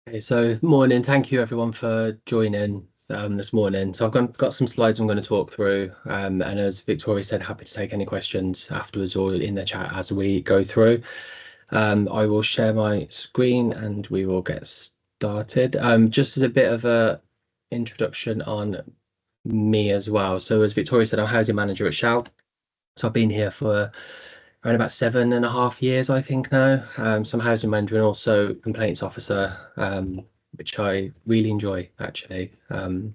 Okay, so morning. Thank you everyone for joining this morning. So I've got some slides I'm going to talk through, and as Victoria said, happy to take any questions afterwards or in the chat as we go through. I will share my screen and we will get started. Just as a bit of a introduction on me as well. So as Victoria said, I'm housing manager at SHAL. So I've been here for around about 7.5 years, I think now. Some housing manager and also complaints officer, which I really enjoy actually. I'm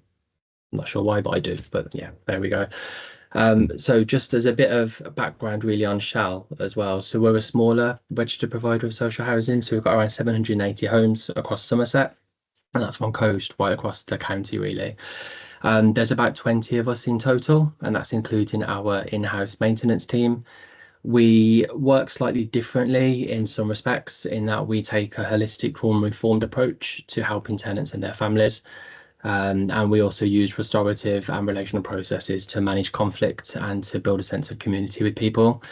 not sure why, but I do. But yeah, there we go. So just as a bit of background really on SHAL as well. So we're a smaller registered provider of social housing. So we've got around 780 homes across Somerset. And that's one coast right across the county, really. There's about 20 of us in total, and that's including our in-house maintenance team. We work slightly differently in some respects, in that we take a holistic trauma-informed approach to helping tenants and their families. And we also use restorative and relational processes to manage conflict and to build a sense of community with people.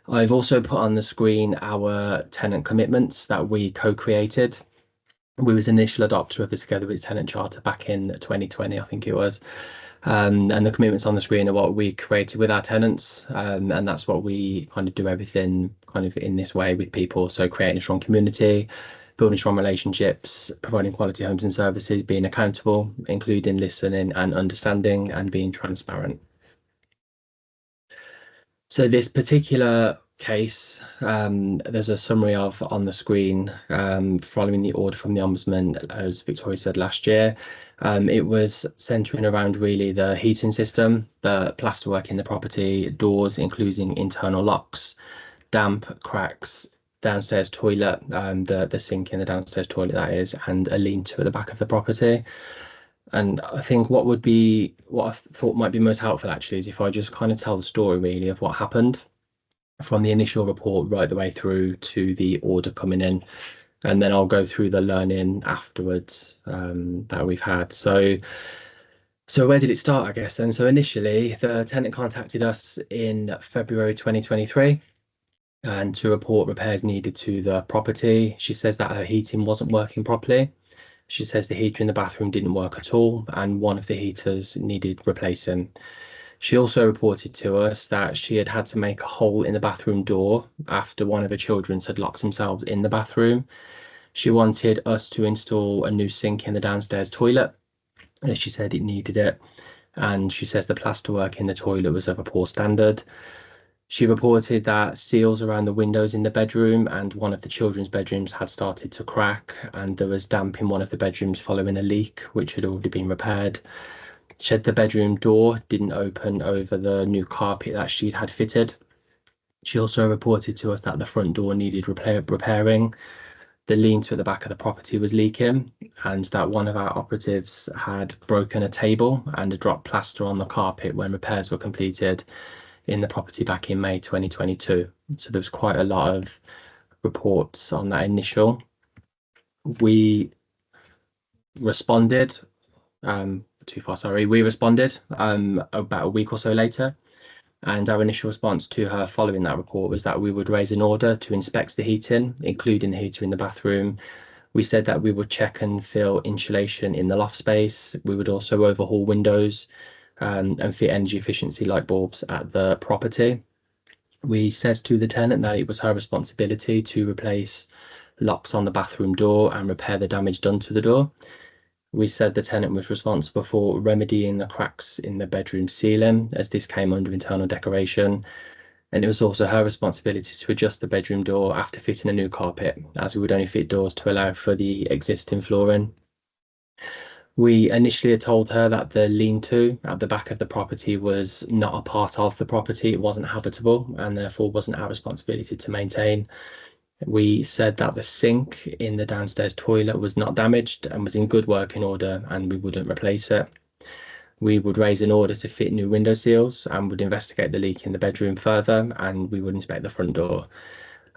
I've also put on the screen our tenant commitments that we co-created. We was initial adopter of the Together with Tenant Charter back in 2020, I think it was. And the commitments on the screen are what we created with our tenants, and that's what we kind of do everything kind of in this way with people. So creating a strong community, building strong relationships, providing quality homes and services, being accountable, including listening and understanding, and being transparent. So this particular case, there's a summary of on the screen, following the order from the Ombudsman, as Victoria said last year. It was centering around really the heating system, the plasterwork in the property, doors, including internal locks, damp, cracks, downstairs toilet, the sink in the downstairs toilet that is, and a lean-to at the back of the property. And I think what I thought might be most helpful actually is if I just kind of tell the story really of what happened from the initial report right the way through to the order coming in. And then I'll go through the learning afterwards that we've had. So where did it start, I guess then? So initially the tenant contacted us in February 2023 and to report repairs needed to the property. She says that her heating wasn't working properly. She says the heater in the bathroom didn't work at all, and one of the heaters needed replacing. She also reported to us that she had had to make a hole in the bathroom door after one of her children had locked themselves in the bathroom. She wanted us to install a new sink in the downstairs toilet, as she said it needed it. And she says the plasterwork in the toilet was of a poor standard. She reported that seals around the windows in the bedroom and one of the children's bedrooms had started to crack, and there was damp in one of the bedrooms following a leak, which had already been repaired. She said the bedroom door didn't open over the new carpet that she'd had fitted. She also reported to us that the front door needed repairing. The lean-to at the back of the property was leaking, and that one of our operatives had broken a table and had dropped plaster on the carpet when repairs were completed in the property back in May 2022. So there was quite a lot of reports on that initial. We responded, too far, sorry. We responded about a week or so later. And our initial response to her following that report was that we would raise an order to inspect the heating, including the heater in the bathroom. We said that we would check and fill insulation in the loft space. We would also overhaul windows and fit energy efficiency light bulbs at the property. We said to the tenant that it was her responsibility to replace locks on the bathroom door and repair the damage done to the door. We said the tenant was responsible for remedying the cracks in the bedroom ceiling, as this came under internal decoration. And it was also her responsibility to adjust the bedroom door after fitting a new carpet, as we would only fit doors to allow for the existing flooring. We initially had told her that the lean-to at the back of the property was not a part of the property, it wasn't habitable, and therefore wasn't our responsibility to maintain. We said that the sink in the downstairs toilet was not damaged and was in good working order, and we wouldn't replace it. We would raise an order to fit new window seals and would investigate the leak in the bedroom further, and we would inspect the front door.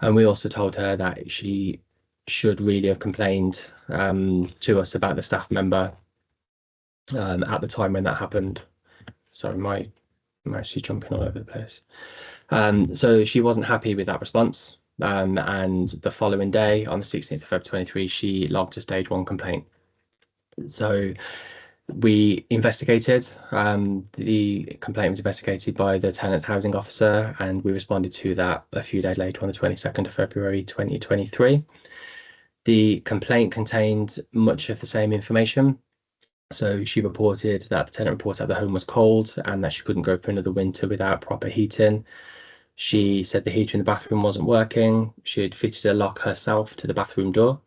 And we also told her that she should really have complained to us about the staff member at the time when that happened. Sorry, I'm actually jumping all over the place. So she wasn't happy with that response. And the following day, on the 16th of February 23, she logged a stage 1 complaint. So we investigated. The complaint was investigated by the tenant housing officer, and we responded to that a few days later on the 22nd of February 2023. The complaint contained much of the same information. So she reported that the tenant reported that the home was cold and that she couldn't go for another winter without proper heating. She said the heater in the bathroom wasn't working. She had fitted a lock herself to the bathroom door,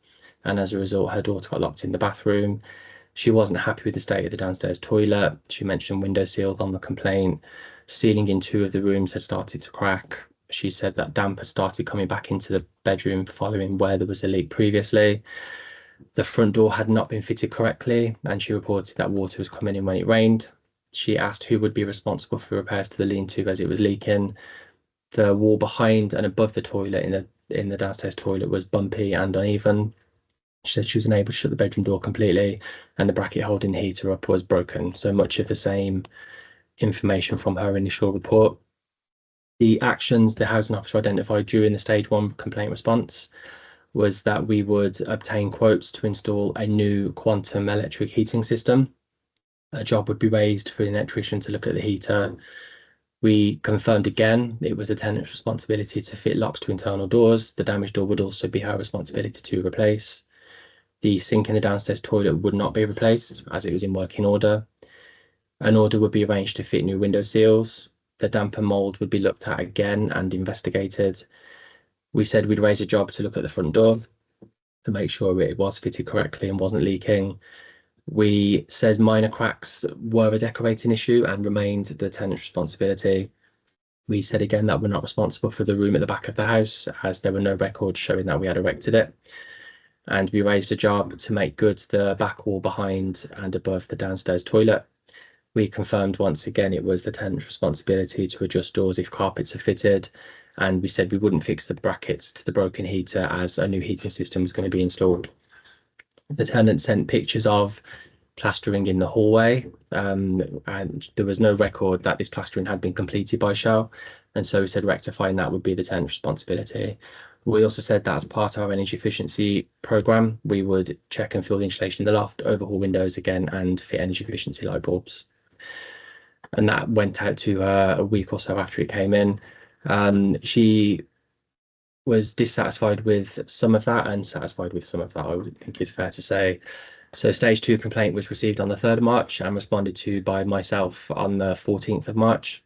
and as a result, her daughter got locked in the bathroom. She wasn't happy with the state of the downstairs toilet. She mentioned window seals on the complaint. Ceiling in 2 of the rooms had started to crack. She said that damp had started coming back into the bedroom following where there was a leak previously. The front door had not been fitted correctly, and she reported that water was coming in when it rained. She asked who would be responsible for repairs to the lean-to as it was leaking. The wall behind and above the toilet in the downstairs toilet was bumpy and uneven. She said she was unable to shut the bedroom door completely, and the bracket holding the heater up was broken. So much of the same information from her initial report. The actions the housing officer identified during the stage 1 complaint response was that we would obtain quotes to install a new quantum electric heating system. A job would be raised for an electrician to look at the heater. We confirmed again it was the tenant's responsibility to fit locks to internal doors. The damaged door would also be her responsibility to replace. The sink in the downstairs toilet would not be replaced as it was in working order. An order would be arranged to fit new window seals. The damp and mold would be looked at again and investigated. We said we'd raise a job to look at the front door to make sure it was fitted correctly and wasn't leaking. We said minor cracks were a decorating issue and remained the tenant's responsibility. We said again that we're not responsible for the room at the back of the house, as there were no records showing that we had erected it. And we raised a job to make good the back wall behind and above the downstairs toilet. We confirmed once again it was the tenant's responsibility to adjust doors if carpets are fitted, and we said we wouldn't fix the brackets to the broken heater as a new heating system was going to be installed. The tenant sent pictures of plastering in the hallway, and there was no record that this plastering had been completed by SHAL, and so we said rectifying that would be the tenant's responsibility. We also said that as part of our energy efficiency program, we would check and fill the insulation in the loft, overhaul windows again, and fit energy efficiency light bulbs. And that went out to her a week or so after it came in. She was dissatisfied with some of that and satisfied with some of that, I would think it's fair to say. So stage 2 complaint was received on the 3rd of March and responded to by myself on the 14th of March.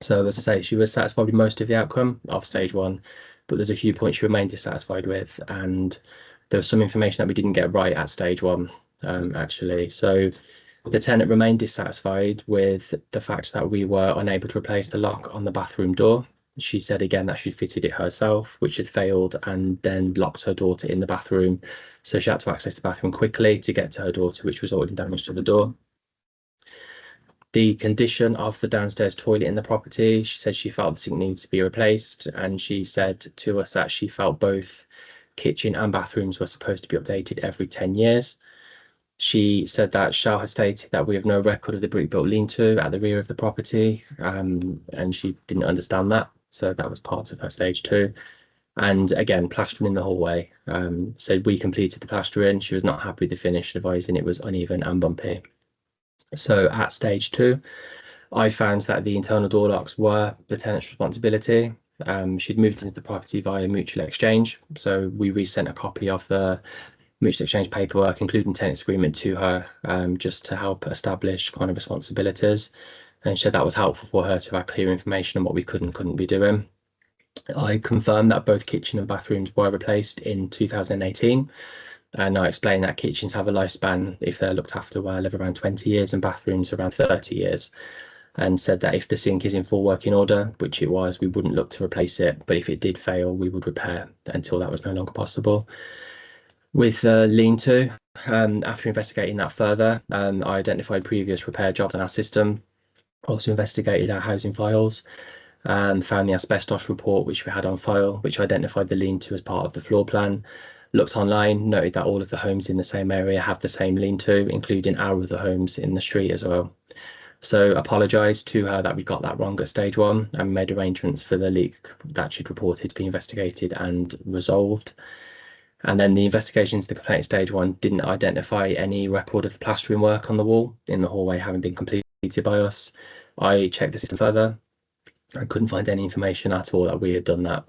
So as I say, she was satisfied with most of the outcome of stage 1, but there's a few points she remained dissatisfied with, and there was some information that we didn't get right at stage 1, actually. So the tenant remained dissatisfied with the fact that we were unable to replace the lock on the bathroom door. She said again that she'd fitted it herself, which had failed, and then locked her daughter in the bathroom. So she had to access the bathroom quickly to get to her daughter, which resulted in damage to the door. The condition of the downstairs toilet in the property, she said she felt the sink needs to be replaced, and she said to us that she felt both kitchen and bathrooms were supposed to be updated every 10 years. She said that SHAL had stated that we have no record of the brick-built lean-to at the rear of the property, and she didn't understand that. So that was part of her stage 2. And again, plastering in the hallway. So we completed the plastering. She was not happy with the finish, advising it was uneven and bumpy. So at stage 2, I found that the internal door locks were the tenant's responsibility. She'd moved into the property via mutual exchange. So we resent a copy of the mutual exchange paperwork, including tenants agreement, to her, just to help establish kind of responsibilities. And she said that was helpful for her to have clear information on what we could and couldn't be doing. I confirmed that both kitchen and bathrooms were replaced in 2018. And I explained that kitchens have a lifespan, if they're looked after well, of around 20 years and bathrooms around 30 years. And said that if the sink is in full working order, which it was, we wouldn't look to replace it. But if it did fail, we would repair until that was no longer possible. With lean-to, after investigating that further, I identified previous repair jobs on our system, also investigated our housing files, and found the asbestos report which we had on file, which identified the lean-to as part of the floor plan. Looked online, noted that all of the homes in the same area have the same lean-to, including our other homes in the street as well. So apologised to her that we got that wrong at stage one and made arrangements for the leak that she'd reported to be investigated and resolved. And then the investigation into the complaint at stage one didn't identify any record of plastering work on the wall in the hallway having been completed by us. I checked the system further. I couldn't find any information at all that we had done that.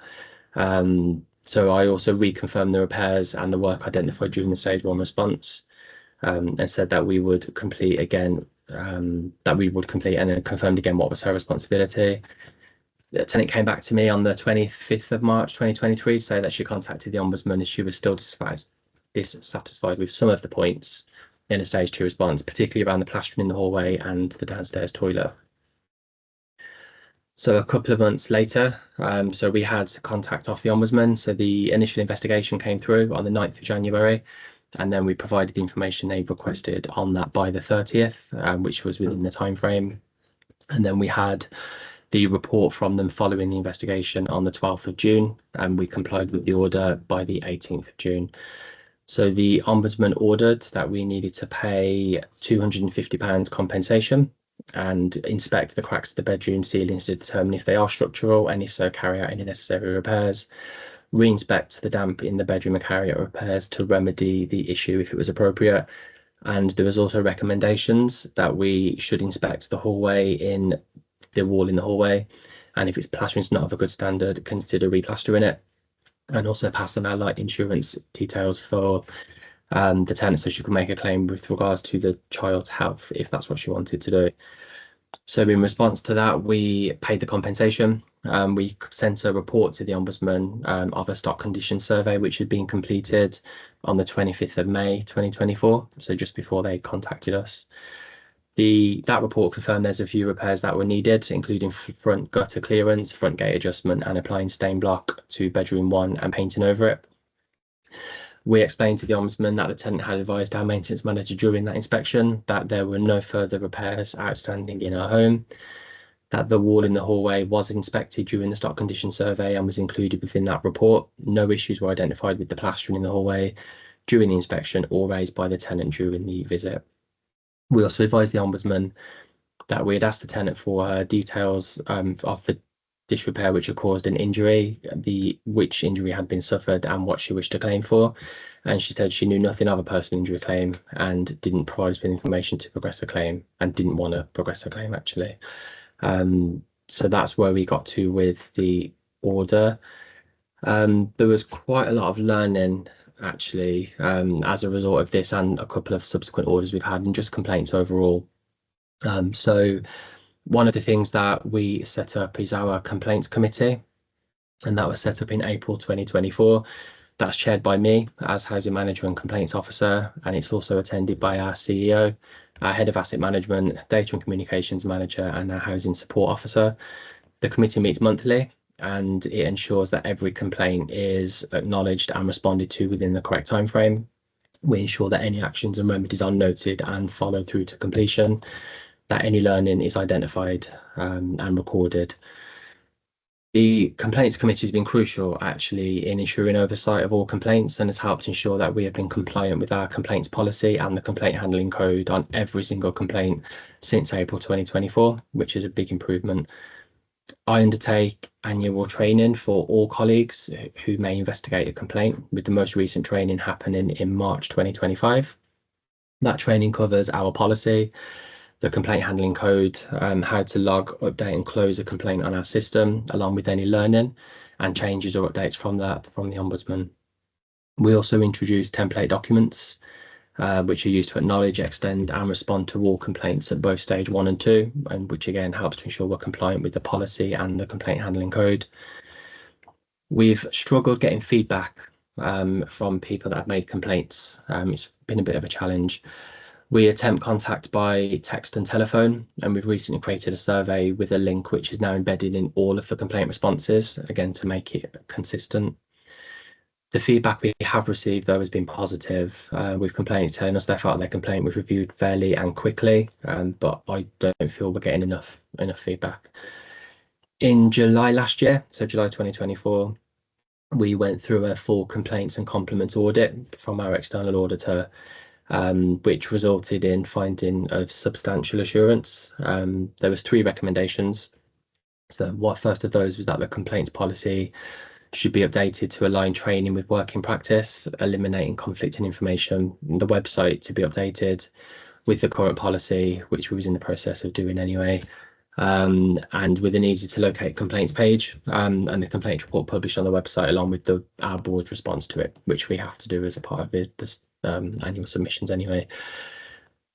So I also reconfirmed the repairs and the work identified during the stage one response, and said that we would complete again, and then confirmed again what was her responsibility. The tenant came back to me on the 25th of March 2023 to say that she contacted the Ombudsman as she was still dissatisfied with some of the points in a stage two response, particularly around the plastering in the hallway and the downstairs toilet. So a couple of months later, so we had contact off the Ombudsman. So the initial investigation came through on the 9th of January, and then we provided the information they requested on that by the 30th, which was within the time frame. And then we had the report from them following the investigation on the 12th of June, and we complied with the order by the 18th of June. So the Ombudsman ordered that we needed to pay £250 compensation and inspect the cracks of the bedroom ceilings to determine if they are structural, and if so, carry out any necessary repairs, re-inspect the damp in the bedroom and carry out repairs to remedy the issue if it was appropriate. And there was also recommendations that we should inspect the hallway in the wall in the hallway, and if its plastering is not of a good standard, consider replastering it, and also pass on our light insurance details for the tenant so she could make a claim with regards to the child's health if that's what she wanted to do. So in response to that, we paid the compensation. We sent a report to the Ombudsman of a stock condition survey which had been completed on the 25th of May 2024, so just before they contacted us. That report confirmed there's a few repairs that were needed, including front gutter clearance, front gate adjustment, and applying stain block to bedroom 1 and painting over it. We explained to the Ombudsman that the tenant had advised our maintenance manager during that inspection that there were no further repairs outstanding in our home, that the wall in the hallway was inspected during the stock condition survey and was included within that report. No issues were identified with the plastering in the hallway during the inspection or raised by the tenant during the visit. We also advised the Ombudsman that we had asked the tenant for her details of the disrepair which had caused an injury, which injury had been suffered and what she wished to claim for. And she said she knew nothing of a personal injury claim and didn't provide us with information to progress a claim, and didn't want to progress a claim actually. So that's where we got to with the order. There was quite a lot of learning actually as a result of this and a couple of subsequent orders we've had, and just complaints overall. So one of the things that we set up is our complaints committee, and that was set up in April 2024. That's chaired by me as housing manager and complaints officer, and it's also attended by our CEO, our head of asset management, data and communications manager, and our housing support officer. The committee meets monthly, and it ensures that every complaint is acknowledged and responded to within the correct time frame. We ensure that any actions and remedies are noted and followed through to completion, that any learning is identified and recorded. The complaints committee has been crucial actually in ensuring oversight of all complaints, and has helped ensure that we have been compliant with our complaints policy and the complaint handling code on every single complaint since April 2024, which is a big improvement. I undertake annual training for all colleagues who may investigate a complaint, with the most recent training happening in March 2025. That training covers our policy, the complaint handling code, how to log, update and close a complaint on our system, along with any learning and changes or updates from the Ombudsman. We also introduce template documents, which are used to acknowledge, extend and respond to all complaints at both stage 1 and 2, and which again helps to ensure we're compliant with the policy and the complaint handling code. We've struggled getting feedback from people that have made complaints. It's been a bit of a challenge. We attempt contact by text and telephone, and we've recently created a survey with a link which is now embedded in all of the complaint responses, again to make it consistent. The feedback we have received though has been positive, with complainants telling us they felt their complaint was reviewed fairly and quickly, but I don't feel we're getting enough feedback. In July last year, so July 2024, we went through a full complaints and compliments audit from our external auditor, which resulted in finding of substantial assurance. There was 3 recommendations. So what first of those was that the complaints policy should be updated to align training with working practice, eliminating conflicting information, the website to be updated with the current policy, which we was in the process of doing anyway, and with an easy to locate complaints page, and the complaints report published on the website along with our board's response to it, which we have to do as a part of this annual submissions anyway.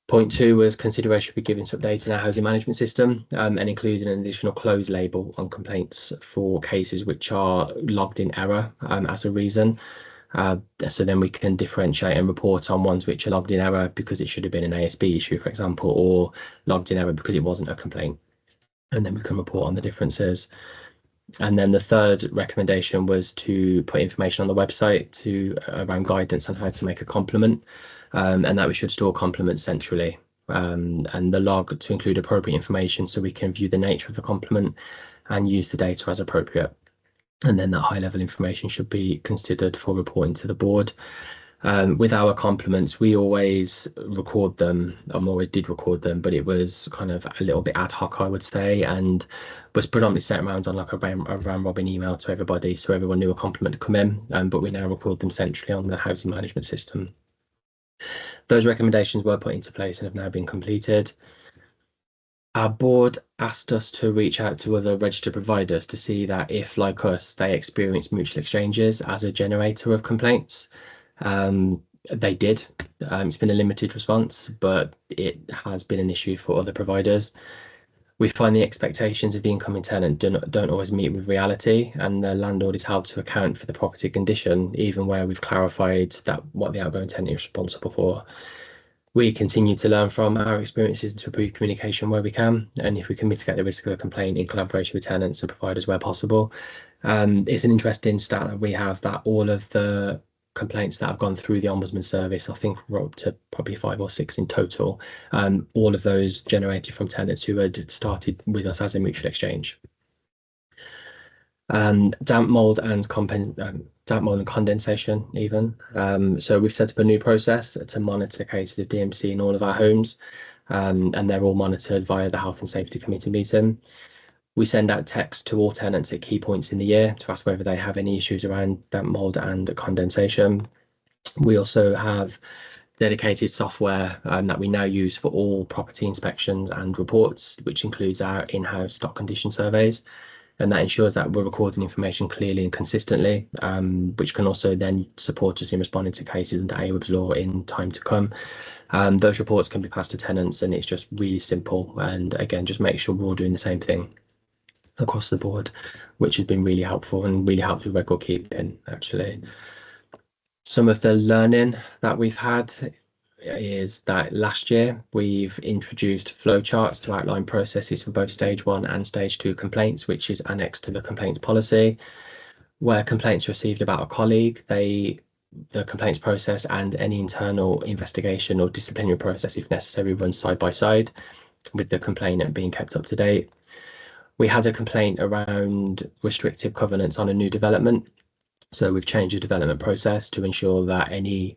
Point 2 was consideration should be given to updating our housing management system, and including an additional close label on complaints for cases which are logged in error as a reason. So then we can differentiate and report on ones which are logged in error because it should have been an ASB issue, for example, or logged in error because it wasn't a complaint. And then we can report on the differences. And then the third recommendation was to put information on the website around guidance on how to make a compliment, and that we should store compliments centrally, and the log to include appropriate information so we can view the nature of the compliment and use the data as appropriate. And then that high level information should be considered for reporting to the board. With our compliments, we always record them. Always did record them, but it was kind of a little bit ad hoc, I would say, and was predominantly sent around on like a round robin email to everybody, so everyone knew a compliment to come in. But we now record them centrally on the housing management system. Those recommendations were put into place and have now been completed. Our board asked us to reach out to other registered providers to see that if, like us, they experience mutual exchanges as a generator of complaints. They did. It's been a limited response, but it has been an issue for other providers. We find the expectations of the incoming tenant don't always meet with reality, and the landlord is held to account for the property condition, even where we've clarified that what the outgoing tenant is responsible for. We continue to learn from our experiences to improve communication where we can, and if we can mitigate the risk of a complaint in collaboration with tenants and providers where possible. It's an interesting stat that we have that all of the complaints that have gone through the Ombudsman service, I think we're up to probably 5 or 6 in total, all of those generated from tenants who had started with us as a mutual exchange. Damp mold and condensation even. So we've set up a new process to monitor cases of DMC in all of our homes, and they're all monitored via the Health and Safety Committee meeting. We send out texts to all tenants at key points in the year to ask whether they have any issues around damp mold and condensation. We also have dedicated software that we now use for all property inspections and reports, which includes our in-house stock condition surveys. And that ensures that we're recording information clearly and consistently, which can also then support us in responding to cases under AWIB's law in time to come. Those reports can be passed to tenants, and it's just really simple. And again, just make sure we're all doing the same thing across the board, which has been really helpful and really helped with record keeping, actually. Some of the learning that we've had is that last year we've introduced flowcharts to outline processes for both stage 1 and stage 2 complaints, which is annexed to the complaints policy. Where complaints received about a colleague, the complaints process and any internal investigation or disciplinary process, if necessary, runs side by side, with the complainant being kept up to date. We had a complaint around restrictive covenants on a new development. So we've changed the development process to ensure that any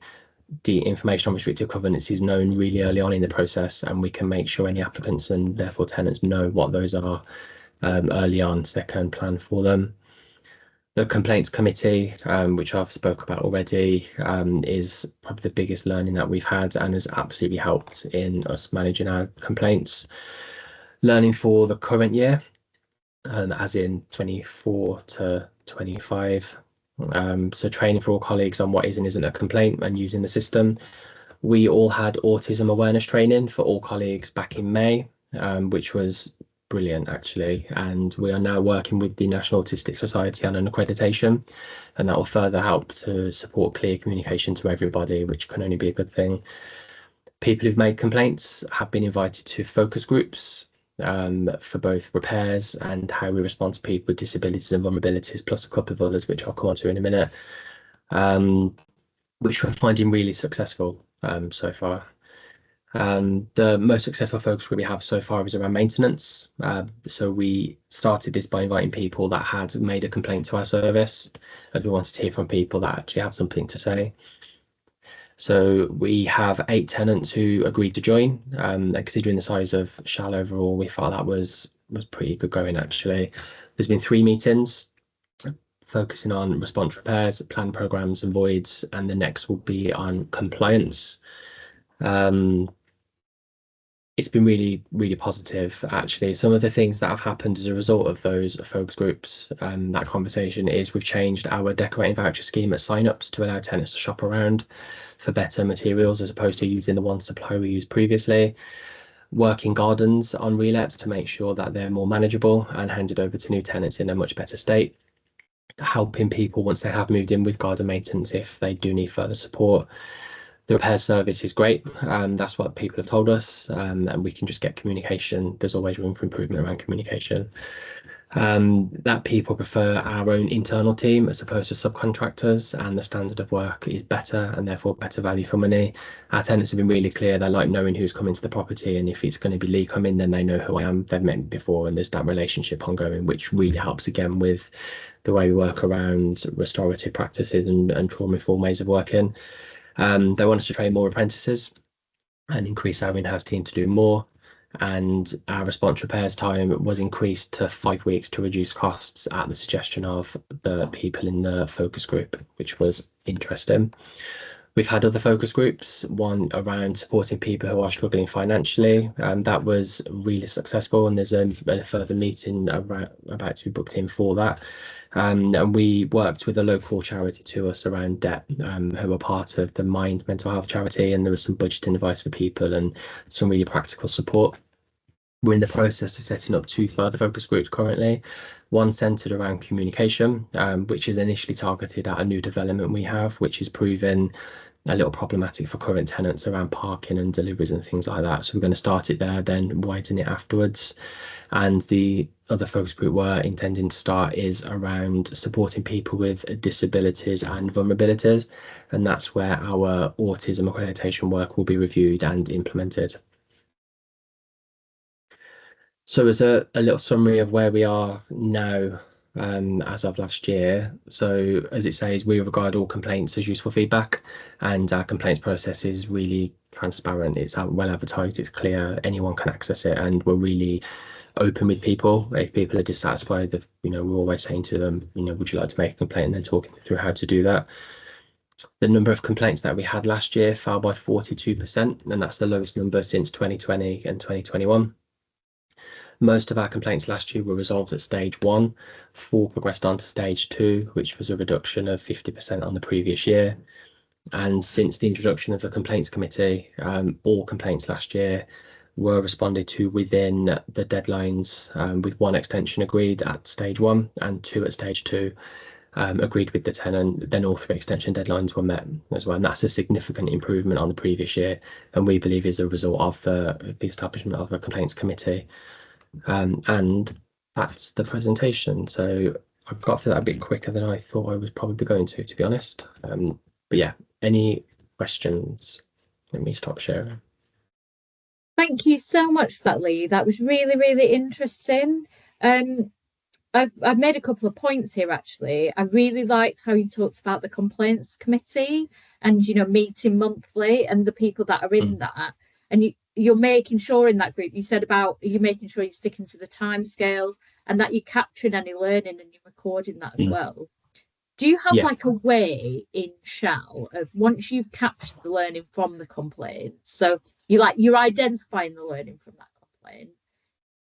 information on restrictive covenants is known really early on in the process, and we can make sure any applicants and therefore tenants know what those are early on so they can plan for them. The complaints committee, which I've spoke about already, is probably the biggest learning that we've had and has absolutely helped in us managing our complaints. Learning for the current year, as in 24 to 25. So training for all colleagues on what is and isn't a complaint and using the system. We all had autism awareness training for all colleagues back in May, which was brilliant actually. And we are now working with the National Autistic Society on an accreditation, and that will further help to support clear communication to everybody, which can only be a good thing. People who've made complaints have been invited to focus groups for both repairs and how we respond to people with disabilities and vulnerabilities, plus a couple of others, which I'll come on to in a minute, which we're finding really successful so far. The most successful focus group we have so far is around maintenance. So we started this by inviting people that had made a complaint to our service, and we wanted to hear from people that actually had something to say. So we have 8 tenants who agreed to join. And considering the size of SHAL overall, we felt that was pretty good going actually. There's been 3 meetings focusing on response repairs, plan programs and voids, and the next will be on compliance. Um, it's been really, really positive, actually. Some of the things that have happened as a result of those focus groups, that conversation, is we've changed our decorating voucher scheme at sign-ups to allow tenants to shop around for better materials as opposed to using the one supplier we used previously. Working gardens on relets to make sure that they're more manageable and handed over to new tenants in a much better state. Helping people once they have moved in with garden maintenance if they do need further support. The repair service is great. That's what people have told us, and we can just get communication. There's always room for improvement around communication. That people prefer our own internal team as opposed to subcontractors, and the standard of work is better and therefore better value for money. Our tenants have been really clear. They like knowing who's coming to the property, and if it's going to be Lee coming, then they know who I am. They've met me before, and there's that relationship ongoing, which really helps again with the way we work around restorative practices and trauma-informed ways of working. They want us to train more apprentices and increase our in-house team to do more. And our response repairs time was increased to 5 weeks to reduce costs at the suggestion of the people in the focus group, which was interesting. We've had other focus groups, one around supporting people who are struggling financially. That was really successful, and there's a further meeting about to be booked in for that. And we worked with a local charity to us around debt, who are part of the Mind Mental Health charity, and there was some budgeting advice for people and some really practical support. We're in the process of setting up 2 further focus groups currently, one centered around communication, which is initially targeted at a new development we have, which is proven a little problematic for current tenants around parking and deliveries and things like that. So we're going to start it there, then widen it afterwards. And the other focus group we're intending to start is around supporting people with disabilities and vulnerabilities. And that's where our autism accreditation work will be reviewed and implemented. So as a little summary of where we are now, as of last year. So as it says, we regard all complaints as useful feedback, and our complaints process is really transparent. It's well advertised, it's clear, anyone can access it, and we're really open with people. If people are dissatisfied, we're always saying to them, would you like to make a complaint, and then talking through how to do that. The number of complaints that we had last year fell by 42%, and that's the lowest number since 2020 and 2021. Most of our complaints last year were resolved at stage 1. 4 progressed on to stage 2, which was a reduction of 50% on the previous year. And since the introduction of the complaints committee, all complaints last year were responded to within the deadlines, with 1 extension agreed at stage 1 and 2 at stage 2, agreed with the tenant. Then all 3 extension deadlines were met as well. And that's a significant improvement on the previous year, and we believe is a result of the establishment of a complaints committee. And that's the presentation. So I got through that a bit quicker than I thought I was probably going to be honest. But yeah, any questions? Let me stop sharing. Thank you so much for that, Lee. That was really, really interesting. I've made a couple of points here actually. I really liked how you talked about the complaints committee and meeting monthly and the people that are in that. And you're making sure in that group, you said about you making sure you're sticking to the timescales and that you're capturing any learning and you're recording that as well. Do you have like a way in SHAL of once you've captured the learning from the complaint, so you're identifying the learning from that complaint,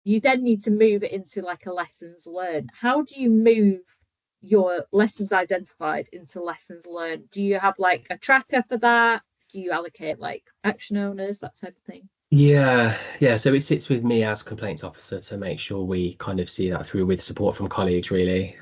you then need to move it into like a lessons learned. How do you move your lessons identified into lessons learned? Do you have like a tracker for that? Do you allocate like action owners, that type of thing? Yeah. So it sits with me as complaints officer to make sure we kind of see that through with support from colleagues, really.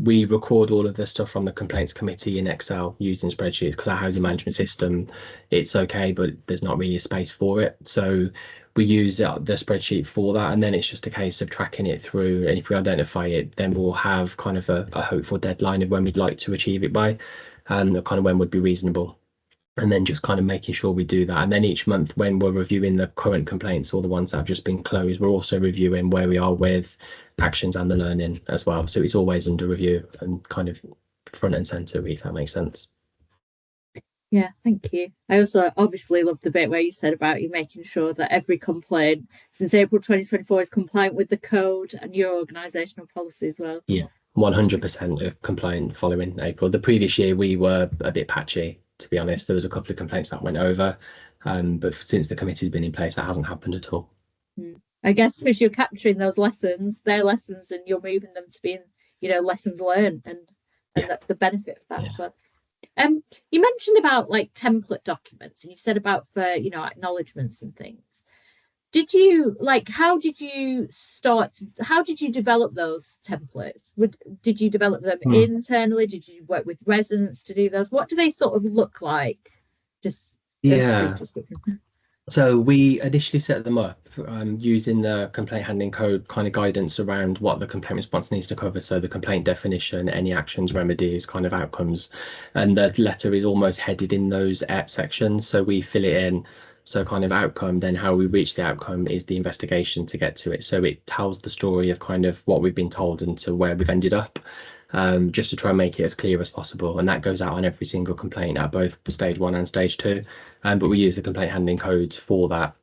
We record all of the stuff from the complaints committee in Excel using spreadsheets because our housing management system, it's okay, but there's not really a space for it. So we use the spreadsheet for that, and then it's just a case of tracking it through. And if we identify it, then we'll have kind of a hopeful deadline of when we'd like to achieve it by, and kind of when would be reasonable. And then just kind of making sure we do that. And then each month when we're reviewing the current complaints or the ones that have just been closed, we're also reviewing where we are with actions and the learning as well. So it's always under review and kind of front and center, if that makes sense. Yeah, thank you. I also obviously love the bit where you said about you making sure that every complaint since April 2024 is compliant with the code and your organisational policy as well. Yeah, 100% compliant following April. The previous year we were a bit patchy, to be honest. There was a couple of complaints that went over, but since the committee's been in place, that hasn't happened at all. I guess because you're capturing those lessons, their lessons, and you're moving them to being, lessons learned and Yeah, that's the benefit of that yeah. as well. You mentioned about like template documents and you said about for, acknowledgements and things. Did you like how did you develop those templates? Did you develop them Hmm. internally? Did you work with residents to do those? What do they sort of look like? Just a brief Yeah. description. So we initially set them up using the complaint handling code kind of guidance around what the complaint response needs to cover. So the complaint definition, any actions, remedies, kind of outcomes, and the letter is almost headed in those sections. So we fill it in. So kind of outcome, then how we reach the outcome is the investigation to get to it. So it tells the story of kind of what we've been told and to where we've ended up, just to try and make it as clear as possible. And that goes out on every single complaint at both stage one and stage two. But we use the complaint handling code for that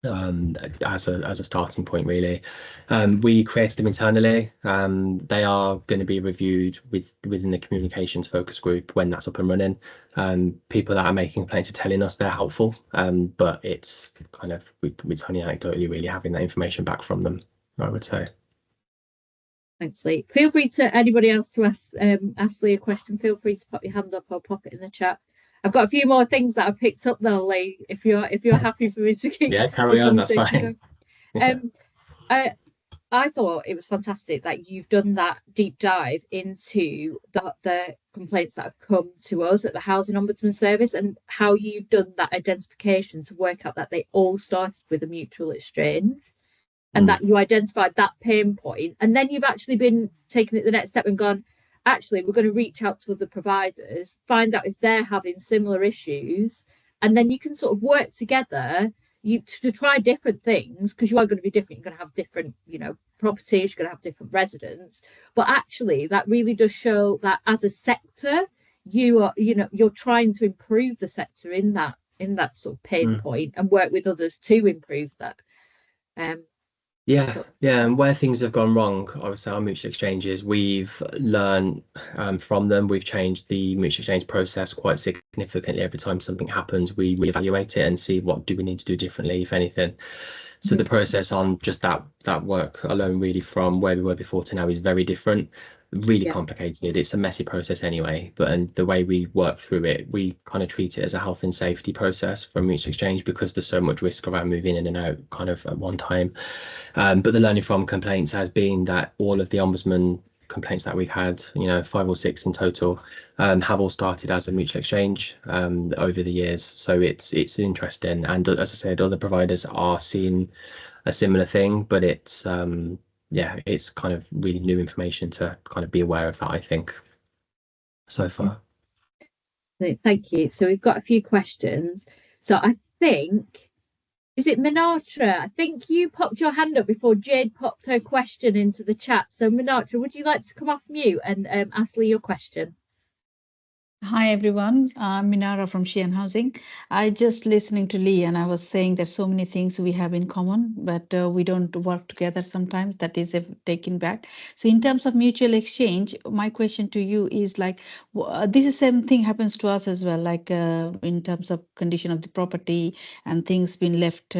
as a starting point, really. We created them internally. They are going to be reviewed within the communications focus group when that's up and running. People that are making complaints are telling us they're helpful, but it's kind of it's only anecdotally really having that information back from them, I would say. Thanks, Lee. Feel free to anybody else to ask Lee a question. Feel free to pop your hand up or pop it in the chat. I've got a few more things that I picked up though, Lee. If you're happy for me to keep Yeah, the carry on. That's conversation fine. Yeah. going. I I thought it was fantastic that you've done that deep dive into the complaints that have come to us at the Housing Ombudsman Service and how you've done that identification to work out that they all started with a mutual exchange and Mm, that you identified that pain point, and then you've actually been taking it the next step and gone, actually we're going to reach out to other providers, find out if they're having similar issues, and then you can sort of work together to try different things because you are going to be different. You're going to have different properties, you're going to have different residents, but actually that really does show that as a sector you're trying to improve the sector in that sort of pain mm. point and work with others to improve that. So I Yeah, thought yeah, and where things have gone wrong, I would say our mutual exchanges, we've learned from them. We've changed the mutual exchange process quite significantly. Every time something happens, we evaluate it and see what do we need to do differently, if anything. So the process on just that work alone, really, from where we were before to now, is very different, really yeah, complicated. It's a messy process anyway, but and the way we work through it, we kind of treat it as a health and safety process for mutual exchange because there's so much risk around moving in and out kind of at one time. But the learning from complaints has been that all of the ombudsman complaints that we've had, 5 or 6 in total, have all started as a mutual exchange over the years. So it's interesting, and as I said, other providers are seeing a similar thing, but yeah, it's kind of really new information to kind of be aware of that, I think, so far. thank you. So we've got a few questions. So I think, is it Minatra? I think you popped your hand up before Jade popped her question into the chat. So Minatra, would you like to come off mute and ask Lee your question? Hi everyone, I'm Minara from SHAL Housing. I just listening to Lee and I was saying there's so many things we have in common, but we don't work together sometimes. That is taken back. So in terms of mutual exchange, my question to you is like, this is same thing happens to us as well, like in terms of condition of the property and things being left.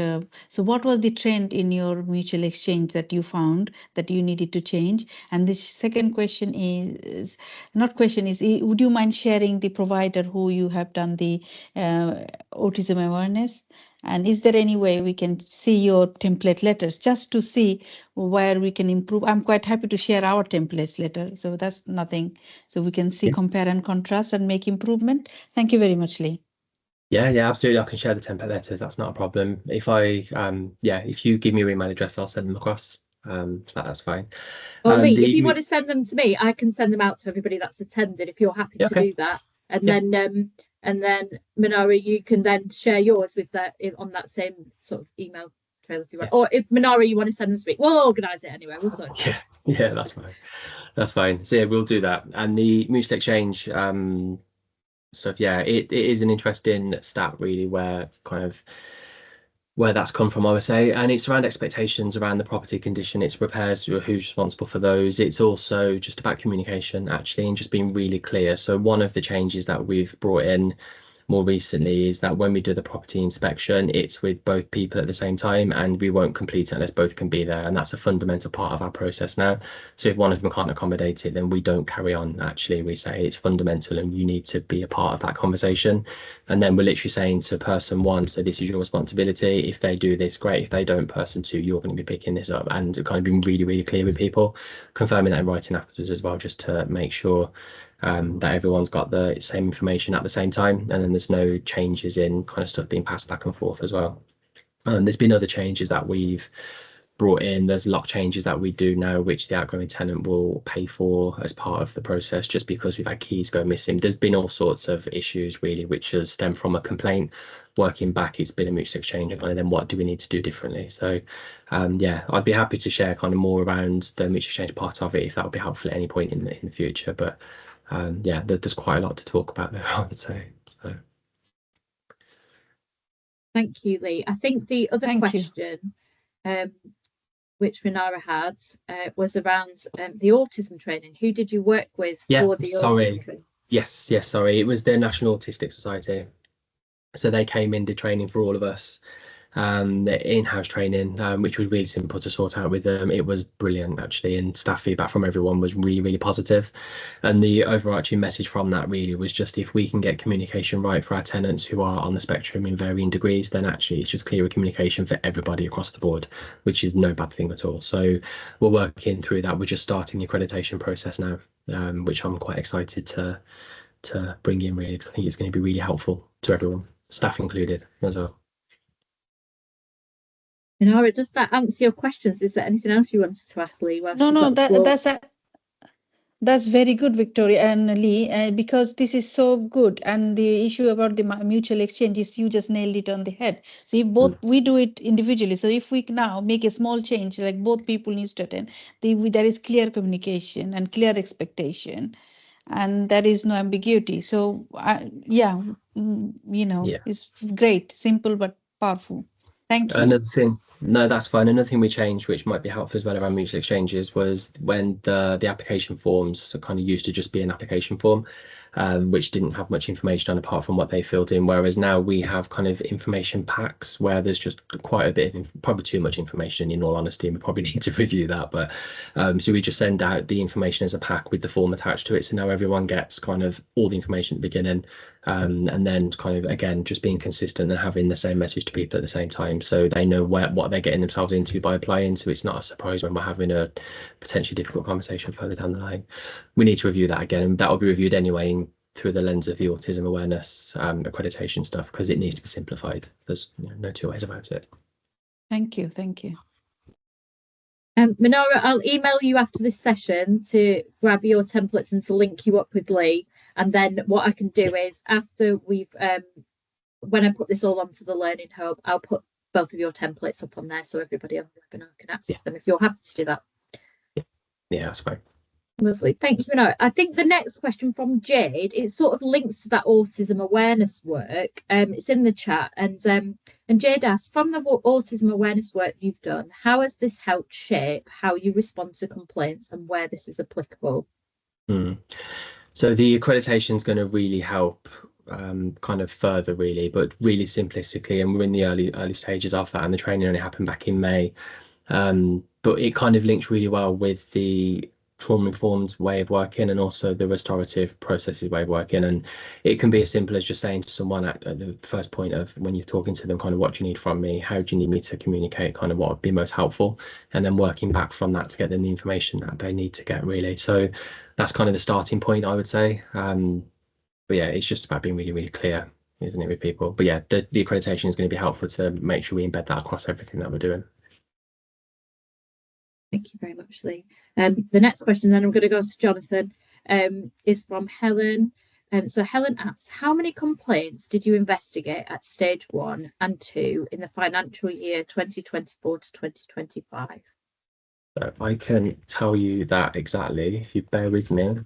So what was the trend in your mutual exchange that you found that you needed to change? And this second question is not question is, would you mind sharing the provider who you have done the autism awareness? And is there any way we can see your template letters just to see where we can improve? I'm quite happy to share our templates letter. So that's nothing. So we can see, Yeah, compare and contrast and make improvement. Thank you very much, Lee. yeah, absolutely. I can share the template letters. That's not a problem. If you give me your email address, I'll send them across. That's fine. Or Lee, if you want The to send them to me, I can send them out to everybody that's attended if you're happy Yeah, to okay. do that. And Yeah, then Minari, you can then share yours with that on that same sort of email trail if you want. yeah, Or if Minari, you want to send them to me, we'll organise it anyway. We'll sort it out. yeah, yeah. That's fine. That's fine. So yeah, we'll do that. And the mutual exchange. stuff. Yeah, it is an interesting stat really, where that's come from, I would say. And it's around expectations around the property condition, it's repairs, who's responsible for those. It's also just about communication, actually, and just being really clear. So one of the changes that we've brought in more recently is that when we do the property inspection, it's with both people at the same time, and we won't complete it unless both can be there. And that's a fundamental part of our process now. So if one of them can't accommodate it, then we don't carry on. Actually, we say it's fundamental and you need to be a part of that conversation. And then we're literally saying to person one, so this is your responsibility. If they do this, great. If they don't, person two, you're going to be picking this up. And kind of being really, really clear with people, confirming that in writing afterwards as well, just to make sure that everyone's got the same information at the same time, and then there's no changes in kind of stuff being passed back and forth as well. There's been other changes that we've brought in. There's lock changes that we do now, which the outgoing tenant will pay for as part of the process, just because we've had keys go missing. There's been all sorts of issues really, which has stemmed from a complaint. Working back, it's been a mutual exchange, and then what do we need to do differently? So yeah, I'd be happy to share kind of more around the mutual exchange part of it if that would be helpful at any point in the future. But yeah, there's quite a lot to talk about there, I would say. So. Thank you, Lee. I think the other question which Minara had was around the autism training. Who did you work with for the autism training? Yes, sorry. It was the National Autistic Society. So they came in, did training for all of us, in-house training, which was really simple to sort out with them. It was brilliant, actually, and staff feedback from everyone was really, really positive. And the overarching message from that really was just, if we can get communication right for our tenants who are on the spectrum in varying degrees, then actually it's just clearer communication for everybody across the board, which is no bad thing at all. So we're working through that. We're just starting the accreditation process now, which I'm quite excited to bring in, really, because I think it's going to be really helpful to everyone, staff included as well. Minara, does that answer your questions? Is there anything else you wanted to ask Lee? No, that's very good, Victoria and Lee, because this is so good. And the issue about the mutual exchange is, you just nailed it on the head. So if both we do it individually, so if we now make a small change, like both people need to attend, there is clear communication and clear expectation, and there is no ambiguity. So yeah, it's great, simple but powerful. Thank you. Another thing, no, that's fine. Another thing we changed, which might be helpful as well around mutual exchanges, was when the application forms kind of used to just be an application form, which didn't have much information on apart from what they filled in. Whereas now we have kind of information packs where there's just quite a bit of, probably too much information in all honesty, and we probably need to review that. But so we just send out the information as a pack with the form attached to it. So now everyone gets kind of all the information at the beginning. And then kind of, again, just being consistent and having the same message to people at the same time, so they know what they're getting themselves into by applying. So it's not a surprise when we're having a potentially difficult conversation further down the line. We need to review that again, and that will be reviewed anyway through the lens of the autism awareness accreditation stuff, because it needs to be simplified. There's no two ways about it. Thank you. Minara, I'll email you after this session to grab your templates and to link you up with Lee. And then what I can do is, after we've, when I put this all onto the Learning Hub, I'll put both of your templates up on there so everybody on the webinar can access them, if you're happy to do that. Yeah, that's fine. Lovely, thank you. No, I think the next question from Jade, it sort of links to that autism awareness work. It's in the chat, and Jade asks, from the autism awareness work you've done, how has this helped shape how you respond to complaints and where this is applicable? So the accreditation is going to really help kind of further, really, but really simplistically, and we're in the early stages of that, and the training only happened back in May. But it kind of links really well with the trauma-informed way of working and also the restorative processes way of working. And it can be as simple as just saying to someone at the first point of when you're talking to them, kind of, what do you need from me? How do you need me to communicate? Kind of what would be most helpful? And then working back from that to get them the information that they need to get, really. So that's kind of the starting point, I would say. But yeah, it's just about being really, really clear, isn't it, with people? But yeah, the accreditation is going to be helpful to make sure we embed that across everything that we're doing. Thank you very much, Lee. The next question, then I'm going to go to Jonathan, is from Helen. So Helen asks, how many complaints did you investigate at stage 1 and 2 in the financial year 2024 to 2025? So I can tell you that exactly, if you bear with me.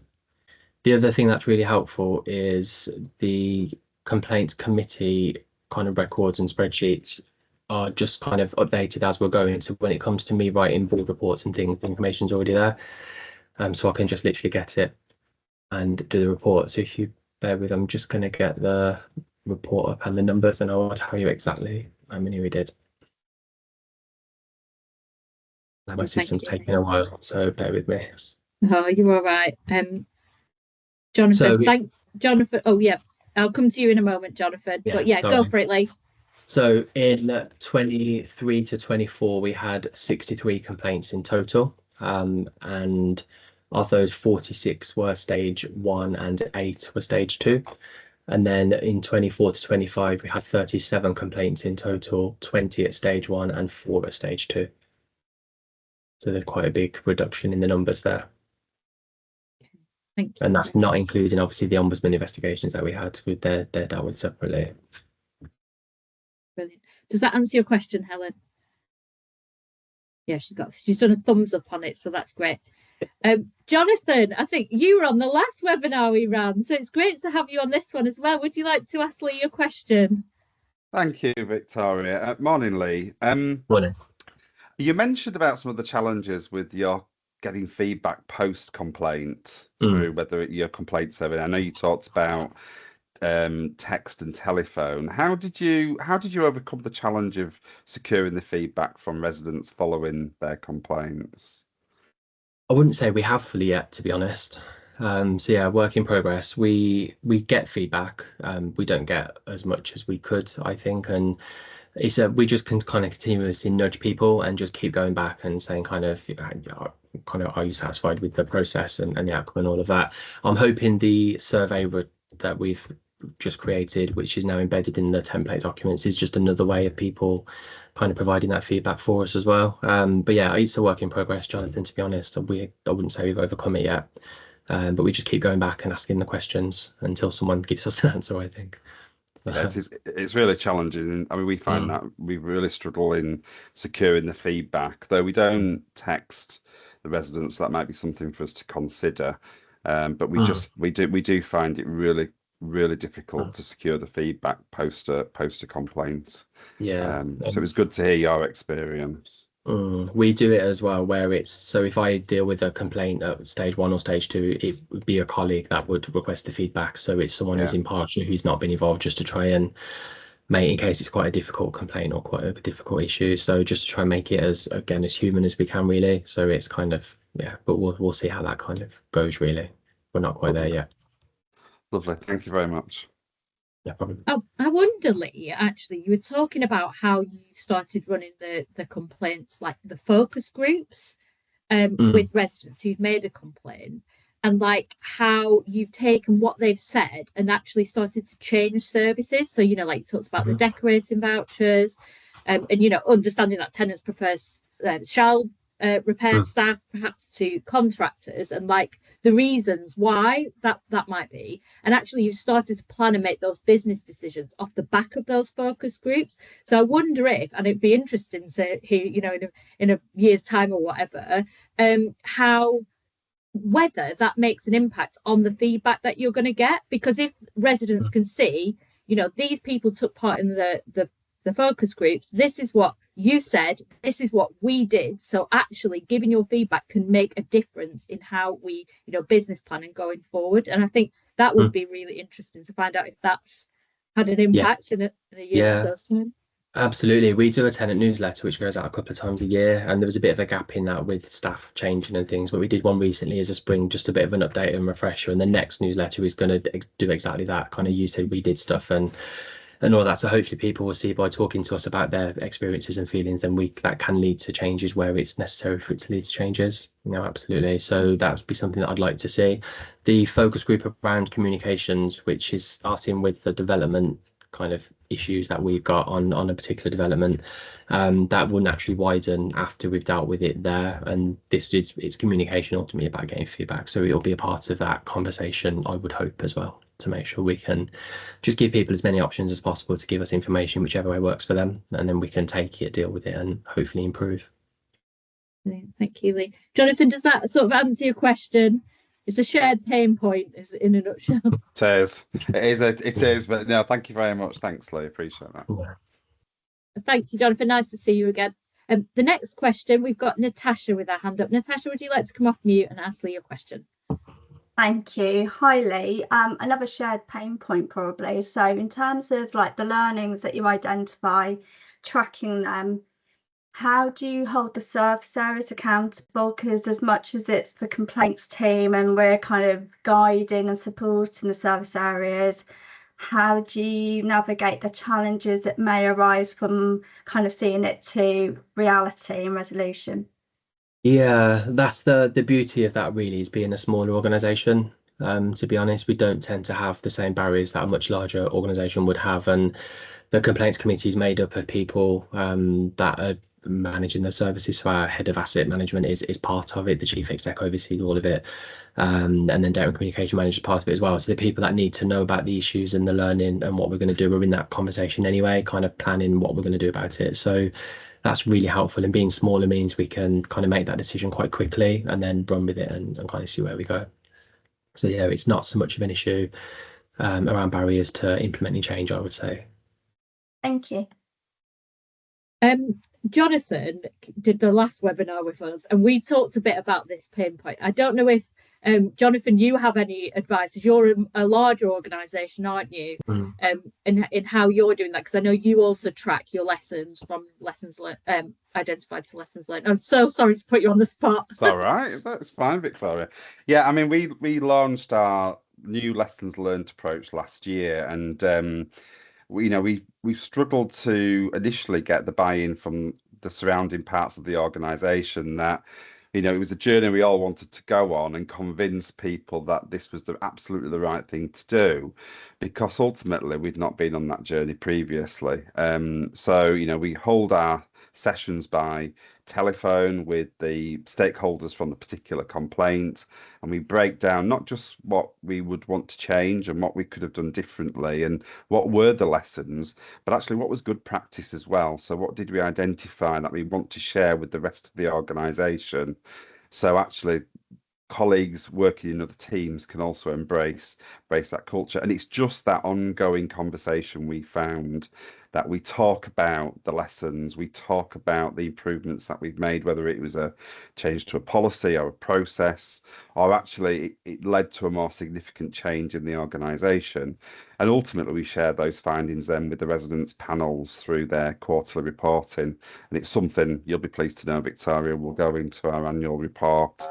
The other thing that's really helpful is the complaints committee kind of records and spreadsheets are just kind of updated as we're going. So when it comes to me writing board reports and things, the information's already there. So I can just literally get it and do the report. So if you bear with, I'm just going to get the report up and the numbers, and I'll tell you exactly how many we did. Now my system's taking a while, so bear with me. Oh, you're all right. Jonathan, thank Jonathan. Oh yeah, I'll come to you in a moment, Jonathan. Yeah, but yeah, sorry. Go for it, Lee. So in 23 to 24, we had 63 complaints in total, and of those 46 were stage 1 and 8 were stage 2. And then in 24 to 25, we had 37 complaints in total, 20 at stage 1 and 4 at stage 2. So there's quite a big reduction in the numbers there. Thank you. And that's not including obviously the ombudsman investigations that we had with they're dealt with separately. Brilliant. Does that answer your question, Helen? Yeah, she's done a thumbs up on it, so that's great. Jonathan, I think you were on the last webinar we ran, so it's great to have you on this one as well. Would you like to ask Lee your question? Thank you, Victoria. Morning, Lee. Morning. You mentioned about some of the challenges with your getting feedback post complaint through whether your complaint survey. I know you talked about text and telephone. How did you overcome the challenge of securing the feedback from residents following their complaints? I wouldn't say we have fully yet, to be honest. So yeah, work in progress. We get feedback. We don't get as much as we could, I think, and it's we just can kind of continuously nudge people and just keep going back and saying kind of are you satisfied with the process and the outcome and all of that. I'm hoping the survey that we've just created, which is now embedded in the template documents, is just another way of people kind of providing that feedback for us as well. But yeah, it's a work in progress, Jonathan, to be honest. I wouldn't say we've overcome it yet, but we just keep going back and asking the questions until someone gives us an answer, I think. Yeah, it's really challenging. I mean, we find that we really struggle in securing the feedback, though we don't text the residents. That might be something for us to consider, but we do find it really difficult to secure the feedback post a complaint. Yeah. So it was good to hear your experience. We do it as well, where it's so if I deal with a complaint at stage 1 or stage 2, it would be a colleague that would request the feedback. So it's someone who's impartial, who's not been involved, just to try and make, in case it's quite a difficult complaint or quite a difficult issue. So just to try and make it as human as we can, really. So it's kind of, yeah, but we'll see how that kind of goes, really. We're not quite there yet. Lovely. Thank you very much. No problem. Oh, I wonder, Lee, actually, you were talking about how you started running the complaints, like the focus groups with residents who've made a complaint, and like how you've taken what they've said and actually started to change services. So, you know, like you talked about the decorating vouchers and, you know, understanding that tenants prefer SHAL repair staff perhaps to contractors, and like the reasons why that might be, and actually you've started to plan and make those business decisions off the back of those focus groups. So I wonder if, and it'd be interesting to hear, you know, in a year's time or whatever, how whether that makes an impact on the feedback that you're going to get, because if residents can see, you know, these people took part in the focus groups, this is what you said, this is what we did, so actually giving your feedback can make a difference in how we, you know, business planning going forward. And I think that would be really interesting to find out if that's had an impact in a year or so's time. Absolutely. We do a tenant newsletter which goes out a couple of times a year, and there was a bit of a gap in that with staff changing and things, but we did one recently as a spring, just a bit of an update and refresher, and the next newsletter is going to do exactly that, kind of you said we did stuff and all that. So hopefully people will see by talking to us about their experiences and feelings, then that can lead to changes where it's necessary for it to lead to changes. You know, absolutely. So that would be something that I'd like to see. The focus group around communications, which is starting with the development kind of issues that we've got on a particular development, that will naturally widen after we've dealt with it there. And it's communication ultimately about getting feedback, so it'll be a part of that conversation, I would hope, as well, to make sure we can just give people as many options as possible to give us information whichever way works for them, and then we can take it, deal with it, and hopefully improve. Thank you, Lee. Jonathan, does that sort of answer your question? It's a shared pain point, in a nutshell. It is. But no, thank you very much. Thanks, Lee. Appreciate that. Yeah. Thank you, Jonathan. Nice to see you again. The next question, we've got Natasha with her hand up. Natasha, would you like to come off mute and ask Lee your question? Thank you. Hi, Lee. Another shared pain point probably. So in terms of like the learnings that you identify, tracking them, how do you hold the service areas accountable? Because as much as it's the complaints team and we're kind of guiding and supporting the service areas, how do you navigate the challenges that may arise from kind of seeing it to reality and resolution? Yeah, that's the beauty of that really, is being a smaller organization. To be honest, we don't tend to have the same barriers that a much larger organization would have, and the complaints committee is made up of people that are managing the services. So our head of asset management is part of it. The chief exec oversees all of it, and then data and communication manager is part of it as well. So the people that need to know about the issues and the learning and what we're going to do are in that conversation anyway, kind of planning what we're going to do about it. So that's really helpful, and being smaller means we can kind of make that decision quite quickly and then run with it and kind of see where we go. So yeah, it's not so much of an issue around barriers to implementing change, I would say. Thank you. Jonathan did the last webinar with us, and we talked a bit about this pain point. I don't know if Jonathan, you have any advice? You're a larger organisation, aren't you? In how you're doing that, because I know you also track your lessons from lessons identified to lessons learned. I'm so sorry to put you on the spot. It's all right. That's fine, Victoria. Yeah, I mean, we launched our new lessons learned approach last year, and we've struggled to initially get the buy-in from the surrounding parts of the organisation that it was a journey we all wanted to go on and convince people that this was absolutely the right thing to do, because ultimately we'd not been on that journey previously. So we hold our sessions by telephone with the stakeholders from the particular complaint, and we break down not just what we would want to change and what we could have done differently and what were the lessons, but actually what was good practice as well. So what did we identify that we want to share with the rest of the organisation? So actually colleagues working in other teams can also embrace that culture. And it's just that ongoing conversation we found, that we talk about the lessons, we talk about the improvements that we've made, whether it was a change to a policy or a process, or actually it led to a more significant change in the organisation. And ultimately we share those findings then with the residents panels through their quarterly reporting. And it's something you'll be pleased to know, Victoria, will go into our annual report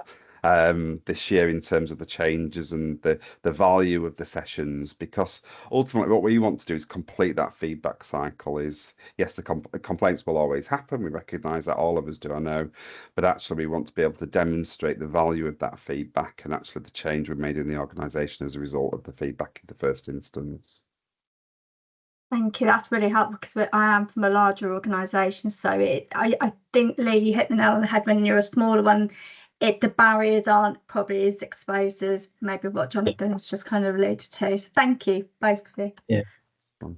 this year in terms of the changes and the value of the sessions, because ultimately what we want to do is complete that feedback cycle. Is yes, the complaints will always happen, we recognise that, all of us do, I know, but actually we want to be able to demonstrate the value of that feedback and actually the change we've made in the organisation as a result of the feedback in the first instance. Thank you. That's really helpful, because I am from a larger organisation, so I think, Lee, you hit the nail on the head. When you're a smaller one, the barriers aren't probably as exposed as maybe what Jonathan has just kind of alluded to. So thank you, both of you. Yeah.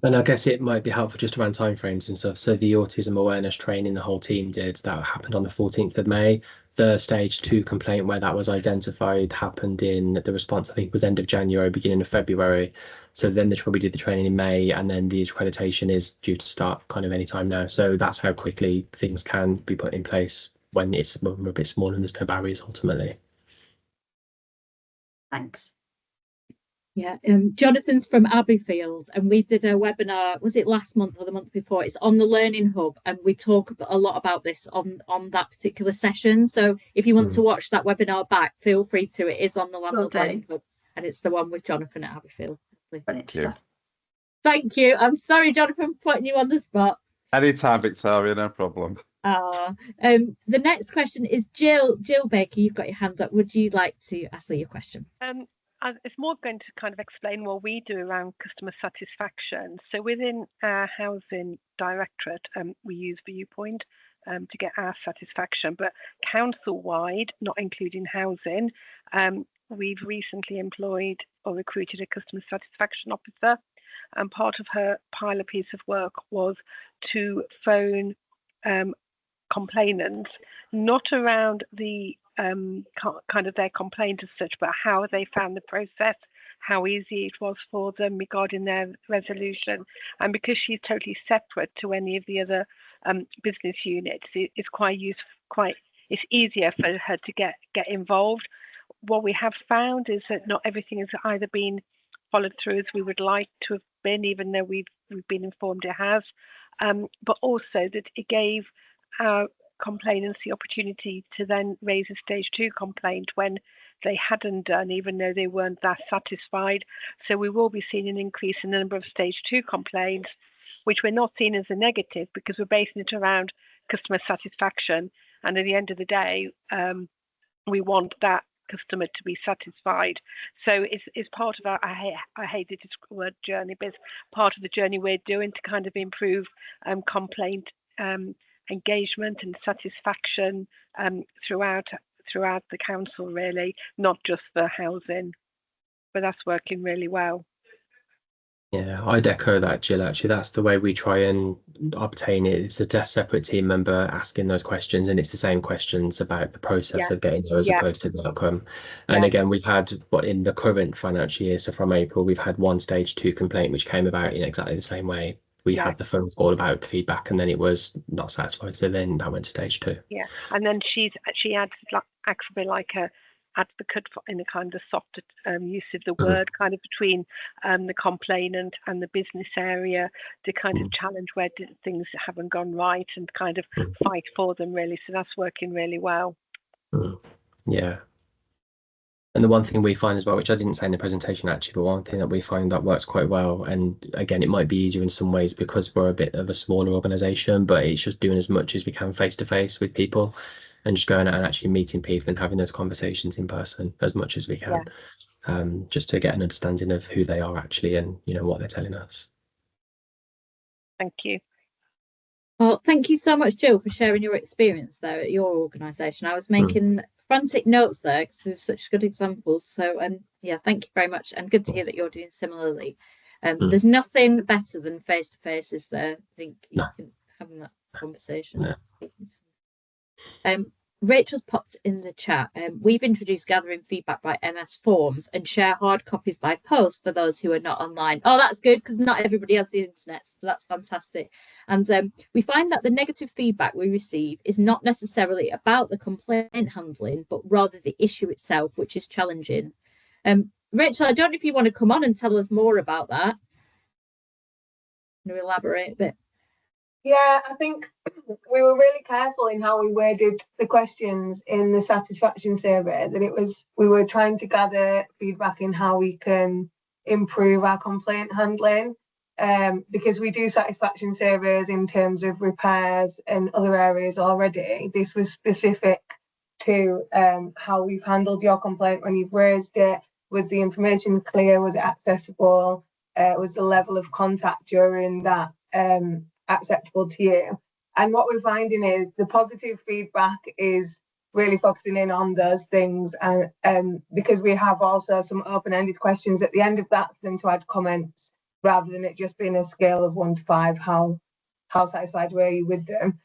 And I guess it might be helpful just around timeframes and stuff. So the autism awareness training the whole team did, that happened on the 14th of May. The stage 2 complaint where that was identified happened in the response, I think, was end of January, beginning of February. So then they probably did the training in May, and then the accreditation is due to start kind of any time now. So that's how quickly things can be put in place when it's a bit smaller and there's no barriers ultimately. Thanks. Yeah, Jonathan's from Abbeyfield, and we did a webinar, was it last month or the month before? It's on the Learning Hub, and we talk a lot about this on that particular session. So if you want to watch that webinar back, feel free to. It is on the Learning Hub, and it's the one with Jonathan at Abbeyfield. Thank you. I'm sorry, Jonathan, for putting you on the spot. Anytime, Victoria, no problem. The next question is Jill Baker. You've got your hand up. Would you like to ask your question? It's more going to kind of explain what we do around customer satisfaction. So within our housing directorate, we use Viewpoint to get our satisfaction, but council-wide, not including housing, we've recently employed or recruited a customer satisfaction officer, and part of her pilot piece of work was to phone complainants, not around the kind of their complaint as such, but how they found the process, how easy it was for them regarding their resolution. And because she's totally separate to any of the other business units, it's quite useful, it's easier for her to get involved. What we have found is that not everything has either been followed through as we would like to have been, even though we've been informed it has, but also that it gave our complainants the opportunity to then raise a stage 2 complaint when they hadn't done, even though they weren't that satisfied. So we will be seeing an increase in the number of stage 2 complaints, which we're not seeing as a negative because we're basing it around customer satisfaction. And at the end of the day, we want that customer to be satisfied. So it's part of our, I hate the word journey, but it's part of the journey we're doing to kind of improve complaint engagement and satisfaction throughout the council, really, not just for housing, but that's working really well. Yeah, I'd echo that, Jill. Actually, that's the way we try and obtain it. It's a separate team member asking those questions, and it's the same questions about the process of getting there as opposed to the outcome. And again, we've had in the current financial year, so from April, we've had one stage 2 complaint which came about in exactly the same way. We had the phone call about feedback, and then it was not satisfied, so then that went to stage 2. Yeah, and then she acts a bit like a advocate in a kind of soft use of the word, kind of between the complainant and the business area to kind of challenge where things haven't gone right and kind of fight for them, really. So that's working really well. Yeah. And the one thing we find as well, which I didn't say in the presentation actually, but one thing that we find that works quite well, and again, it might be easier in some ways because we're a bit of a smaller organisation, but it's just doing as much as we can face to face with people and just going out and actually meeting people and having those conversations in person as much as we can, just to get an understanding of who they are actually and, you know, what they're telling us. Thank you. Well, thank you so much, Jill, for sharing your experience there at your organisation. I was making frantic notes there because there's such good examples. So, yeah, thank you very much. And good to hear that you're doing similarly. There's nothing better than face-to-face, is there? I think you can have that conversation. Rachel's popped in the chat. We've introduced gathering feedback by MS Forms and share hard copies by post for those who are not online. Oh, that's good because not everybody has the internet, so that's fantastic. And we find that the negative feedback we receive is not necessarily about the complaint handling, but rather the issue itself, which is challenging. Rachel, I don't know if you want to come on and tell us more about that. Can you elaborate a bit? Yeah, I think we were really careful in how we worded the questions in the satisfaction survey, that we were trying to gather feedback in how we can improve our complaint handling, because we do satisfaction surveys in terms of repairs and other areas already. This was specific to how we've handled your complaint when you've raised it. Was the information clear? Was it accessible? Was the level of contact during that acceptable to you? And what we're finding is the positive feedback is really focusing in on those things, and because we have also some open-ended questions at the end of that for them to add comments, rather than it just being a scale of 1 to 5, how satisfied were you with them.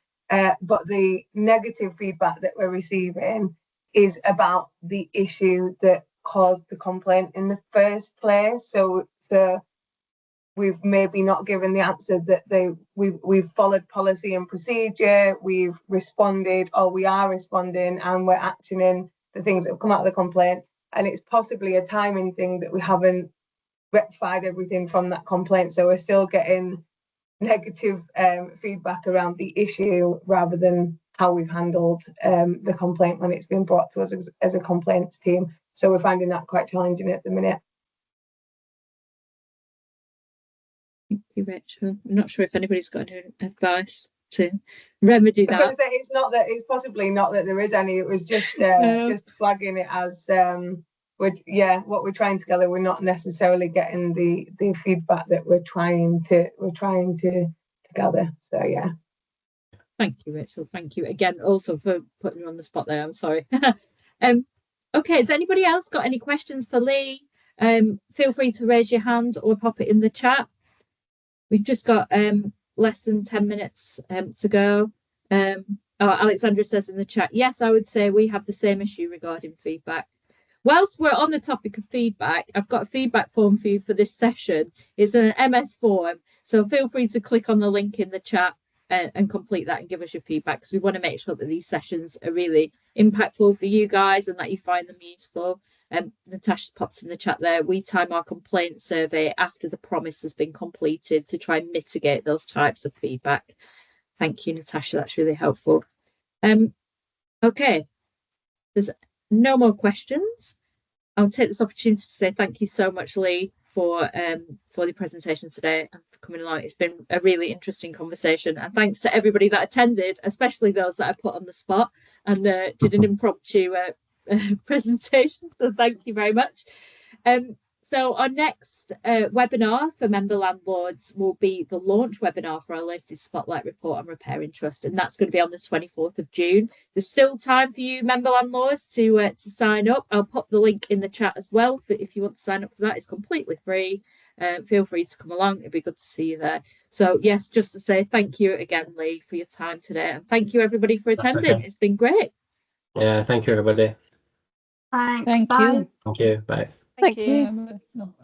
But the negative feedback that we're receiving is about the issue that caused the complaint in the first place. So we've maybe not given the answer that we've followed policy and procedure, we've responded, or we are responding, and we're actioning the things that have come out of the complaint. And it's possibly a timing thing that we haven't rectified everything from that complaint. So we're still getting negative feedback around the issue rather than how we've handled the complaint when it's been brought to us as a complaints team. So we're finding that quite challenging at the minute. Thank you, Rachel. I'm not sure if anybody's got any advice to remedy that. I was going to say, it's possibly not that there is any. It was just just flagging it as what we're trying together. We're not necessarily getting the feedback that we're trying to gather. So yeah. Thank you, Rachel. Thank you again also for putting you on the spot there. I'm sorry. Okay, has anybody else got any questions for Lee? Feel free to raise your hand or pop it in the chat. We've just got less than 10 minutes to go. Alexandra says in the chat, yes, I would say we have the same issue regarding feedback. Whilst we're on the topic of feedback, I've got a feedback form for you for this session. It's an MS form, so feel free to click on the link in the chat and complete that and give us your feedback, because we want to make sure that these sessions are really impactful for you guys and that you find them useful. Natasha's popped in the chat there. We time our complaint survey after the promise has been completed to try and mitigate those types of feedback. Thank you, Natasha. That's really helpful. Okay, there's no more questions. I'll take this opportunity to say thank you so much, Lee, for the presentation today and for coming along. It's been a really interesting conversation, and thanks to everybody that attended, especially those that I put on the spot and did an impromptu presentation. So thank you very much. So our next webinar for member landlords will be the launch webinar for our latest Spotlight report on repair interest, and that's going to be on the 24th of June. There's still time for you member landlords to sign up. I'll pop the link in the chat as well if you want to sign up for that. It's completely free. Feel free to come along. It'd be good to see you there. So yes, just to say thank you again, Lee, for your time today, and thank you everybody for attending. Okay. It's been great. Yeah, thank you everybody. Thanks. Thank Bye. you. Thank you. Bye. Thank you. You.